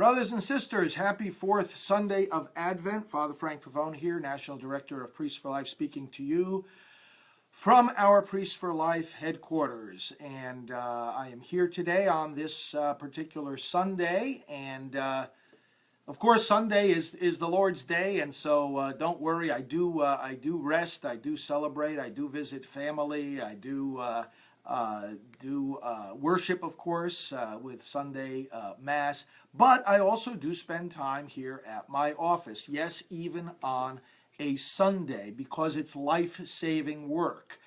Brothers and sisters, happy fourth Sunday of Advent. Father Frank Pavone here, National Director of Priests for Life, speaking to you from our Priests for Life headquarters. And I am here today on this particular Sunday. And of course, Sunday is the Lord's Day, and so don't worry. I do rest. I do celebrate. I do visit family. I do worship, of course, with Sunday Mass. But I also do spend time here at my office. Yes, even on a Sunday, because it's life-saving work.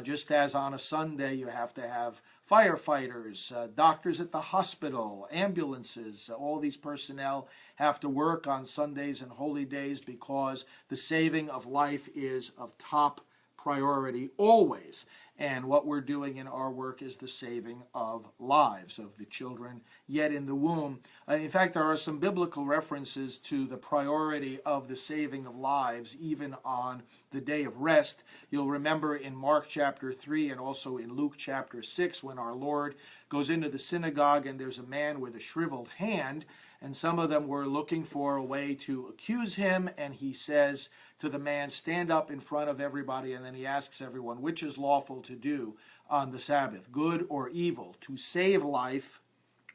Just as on a Sunday you have to have firefighters, doctors at the hospital, ambulances, all these personnel have to work on Sundays and holy days because the saving of life is of top priority always. And what we're doing in our work is the saving of lives, of the children yet in the womb. In fact, there are some biblical references to the priority of the saving of lives, even on the day of rest. You'll remember in Mark chapter 3 and also in Luke chapter 6, when our Lord goes into the synagogue and there's a man with a shriveled hand, and some of them were looking for a way to accuse him, and he says to the man, stand up in front of everybody, and then he asks everyone, which is lawful to do on the Sabbath, good or evil, to save life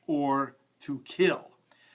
or to kill?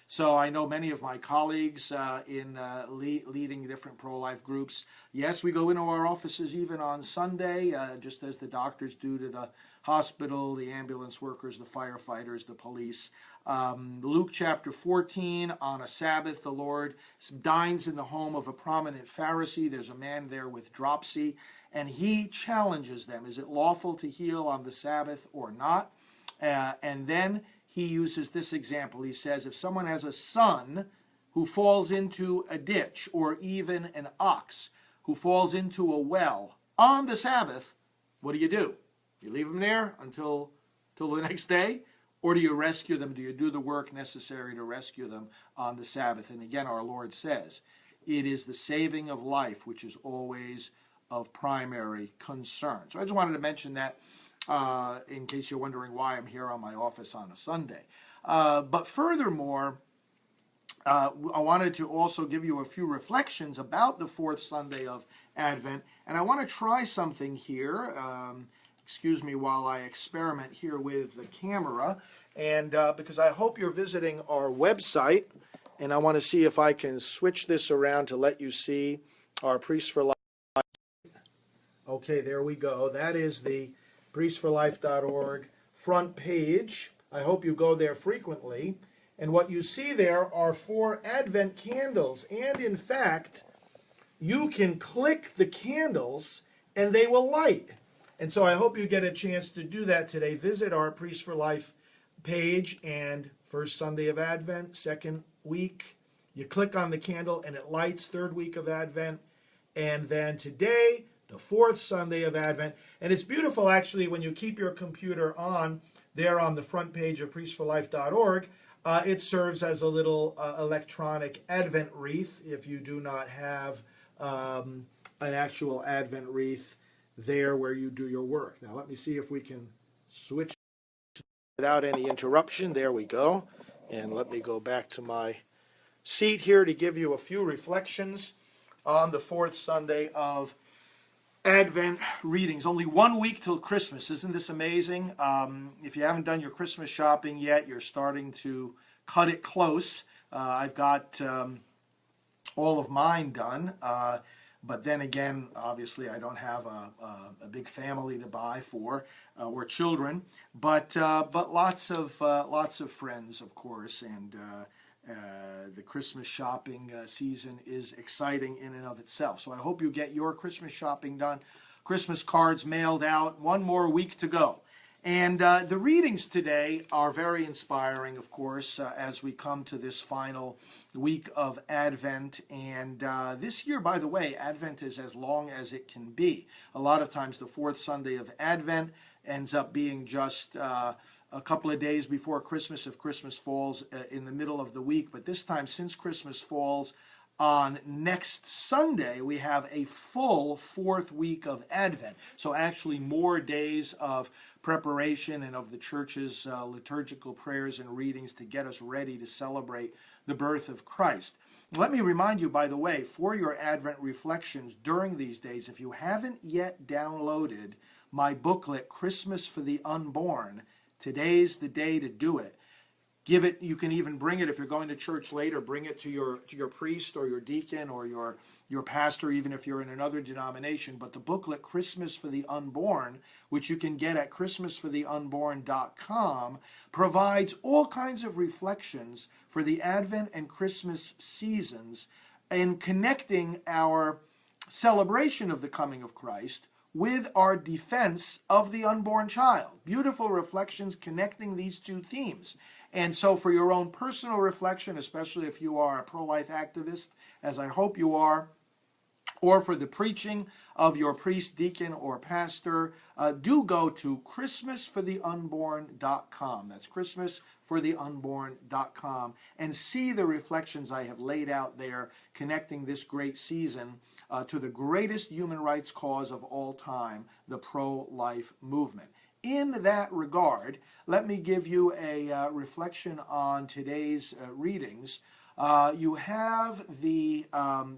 So I know many of my colleagues in leading different pro-life groups, yes, we go into our offices even on Sunday, just as the doctors do to the hospital, the ambulance workers, the firefighters, the police. Luke chapter 14, on a Sabbath, the Lord dines in the home of a prominent Pharisee. There's a man there with dropsy, and he challenges them. Is it lawful to heal on the Sabbath or not? And then he uses this example. He says, if someone has a son who falls into a ditch, or even an ox who falls into a well on the Sabbath, what do? You leave them there until the next day? Or do you rescue them? Do you do the work necessary to rescue them on the Sabbath? And again, our Lord says, it is the saving of life which is always of primary concern. So I just wanted to mention that in case you're wondering why I'm here on my office on a Sunday. But furthermore, I wanted to also give you a few reflections about the fourth Sunday of Advent. And I want to try something here. Excuse me while I experiment here with the camera, and because I hope you're visiting our website, and I want to see if I can switch this around to let you see our Priests for Life. Okay, there we go. That is the priestsforlife.org front page. I hope you go there frequently. And what you see there are 4 Advent candles, and in fact, you can click the candles and they will light. And so I hope you get a chance to do that today. Visit our Priests for Life page, and first Sunday of Advent, second week, you click on the candle and it lights, third week of Advent. And then today, the fourth Sunday of Advent. And it's beautiful, actually, when you keep your computer on there on the front page of priestsforlife.org. It serves as a little electronic Advent wreath if you do not have an actual Advent wreath there where you do your work. Now let me see if we can switch without any interruption. There we go. And let me go back to my seat here to give you a few reflections on the fourth Sunday of Advent readings. Only 1 week till Christmas. Isn't this amazing? If you haven't done your Christmas shopping yet, you're starting to cut it close. I've got all of mine done. But then again, obviously, I don't have a big family to buy for or children, but lots of friends, of course, and the Christmas shopping season is exciting in and of itself. So I hope you get your Christmas shopping done, Christmas cards mailed out. 1 more week to go. And the readings today are very inspiring, of course, as we come to this final week of Advent. And this year, by the way, Advent is as long as it can be. A lot of times the fourth Sunday of Advent ends up being just a couple of days before Christmas if Christmas falls in the middle of the week. But this time, since Christmas falls on next Sunday, we have a full fourth week of Advent. So actually more days of preparation and of the church's liturgical prayers and readings to get us ready to celebrate the birth of Christ. Let me remind you, by the way, for your Advent reflections during these days, if you haven't yet downloaded my booklet, Christmas for the Unborn, today's the day to do it. Give it, you can even bring it if you're going to church later, bring it to your priest or your deacon or your pastor, even if you're in another denomination. But the booklet, Christmas for the Unborn, which you can get at christmasfortheunborn.com, provides all kinds of reflections for the Advent and Christmas seasons in connecting our celebration of the coming of Christ with our defense of the unborn child. Beautiful reflections connecting these two themes. And so for your own personal reflection, especially if you are a pro-life activist, as I hope you are, or for the preaching of your priest, deacon, or pastor, do go to christmasfortheunborn.com. That's christmasfortheunborn.com, and see the reflections I have laid out there connecting this great season to the greatest human rights cause of all time, the pro-life movement. In that regard, let me give you a reflection on today's readings. You have the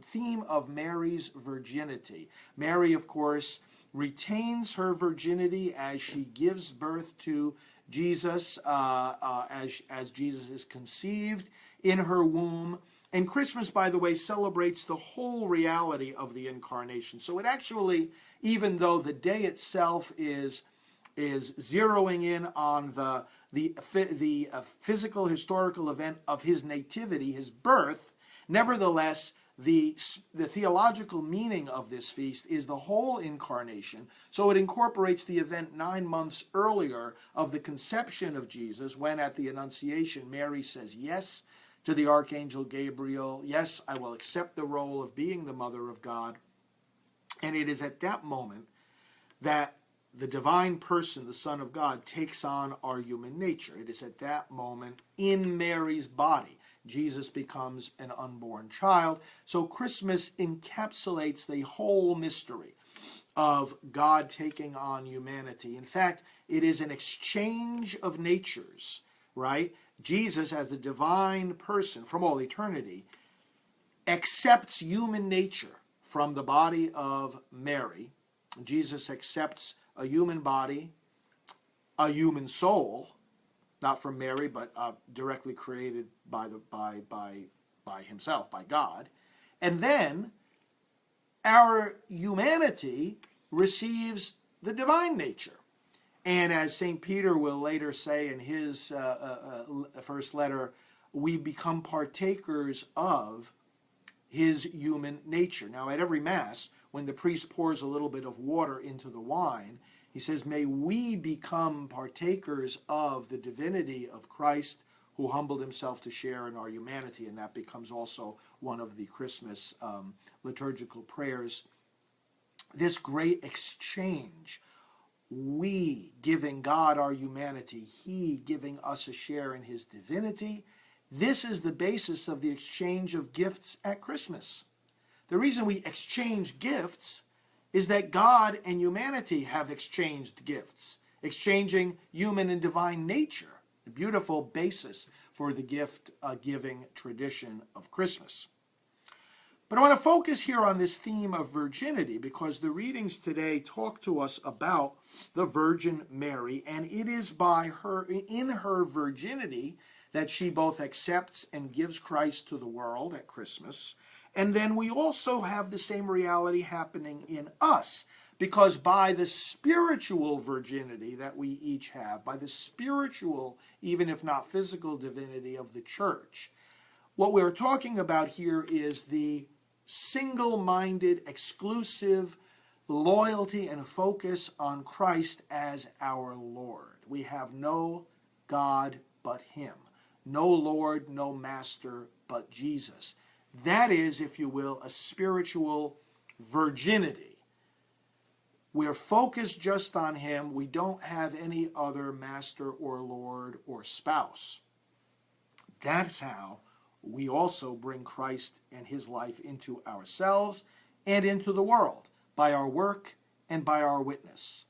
theme of Mary's virginity. Mary, of course, retains her virginity as she gives birth to Jesus, as Jesus is conceived in her womb. And Christmas, by the way, celebrates the whole reality of the incarnation. So it actually, even though the day itself is zeroing in on the physical historical event of his nativity, his birth, nevertheless, the theological meaning of this feast is the whole incarnation. So it incorporates the event 9 months earlier of the conception of Jesus, when at the Annunciation Mary says yes to the Archangel Gabriel. Yes, I will accept the role of being the mother of God. And it is at that moment that the divine person, the Son of God, takes on our human nature. It is at that moment in Mary's body Jesus becomes an unborn child. So Christmas encapsulates the whole mystery of God taking on humanity. In fact, it is an exchange of natures, right? Jesus, as a divine person from all eternity, accepts human nature from the body of Mary. Jesus accepts a human body, a human soul, not from Mary, but directly created by himself, by God. And then our humanity receives the divine nature. And as St. Peter will later say in his first letter, we become partakers of his human nature. Now, at every Mass, when the priest pours a little bit of water into the wine, he says, may we become partakers of the divinity of Christ, who humbled himself to share in our humanity. And that becomes also one of the Christmas liturgical prayers. This great exchange, we giving God our humanity, he giving us a share in his divinity, this is the basis of the exchange of gifts at Christmas. The reason we exchange gifts is that God and humanity have exchanged gifts, exchanging human and divine nature, the beautiful basis for the gift-giving tradition of Christmas. But I want to focus here on this theme of virginity, because the readings today talk to us about the Virgin Mary, and it is by her, in her virginity, that she both accepts and gives Christ to the world at Christmas. And then we also have the same reality happening in us, because by the spiritual virginity that we each have, by the spiritual, even if not physical, divinity of the church, what we're talking about here is the single-minded, exclusive loyalty and focus on Christ as our Lord. We have no God but him, no Lord, no Master but Jesus. That is, if you will, a spiritual virginity. We're focused just on him. We don't have any other master or Lord or spouse. That's how we also bring Christ and his life into ourselves and into the world, by our work and by our witness.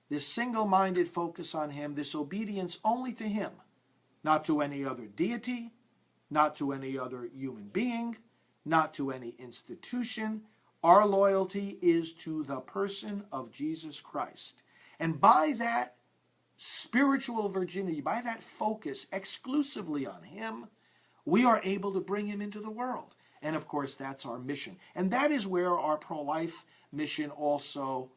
this single-minded focus on him, this obedience only to him, not to any other deity, not to any other human being, not to any institution. Our loyalty is to the person of Jesus Christ. And by that spiritual virginity, by that focus exclusively on him, we are able to bring him into the world. And of course, that's our mission. And that is where our pro-life mission also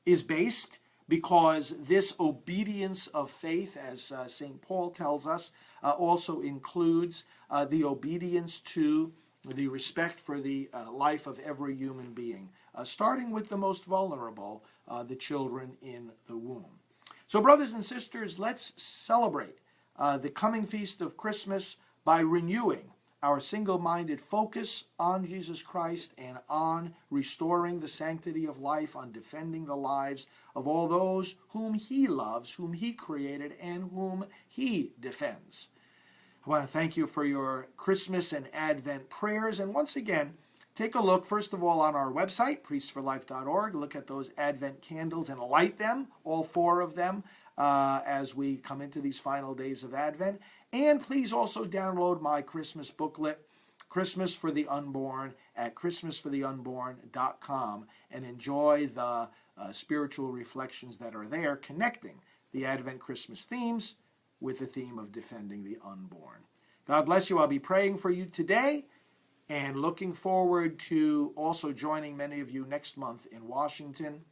is based, because this obedience of faith, as St. Paul tells us, also includes the obedience to the respect for the life of every human being, starting with the most vulnerable, the children in the womb. So brothers and sisters, let's celebrate the coming feast of Christmas by renewing our single-minded focus on Jesus Christ and on restoring the sanctity of life, on defending the lives of all those whom he loves, whom he created, and whom he defends. I want to thank you for your Christmas and Advent prayers. And once again, take a look, first of all, on our website, priestsforlife.org. Look at those Advent candles and light them, all 4 of them, as we come into these final days of Advent. And please also download my Christmas booklet, Christmas for the Unborn, at christmasfortheunborn.com, and enjoy the spiritual reflections that are there, connecting the Advent Christmas themes with the theme of defending the unborn. God bless you. I'll be praying for you today, and looking forward to also joining many of you next month in Washington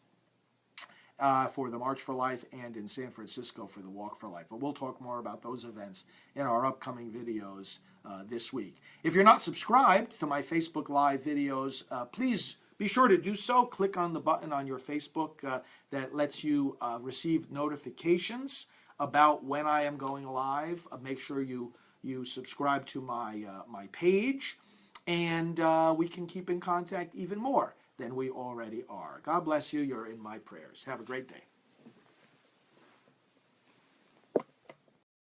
for the March for Life, and in San Francisco for the Walk for Life. But we'll talk more about those events in our upcoming videos this week. If you're not subscribed to my Facebook Live videos, please be sure to do so. Click on the button on your Facebook that lets you receive notifications about when I am going live. Make sure you subscribe to my page, and we can keep in contact even more than we already are. God bless you. You're in my prayers. Have a great day.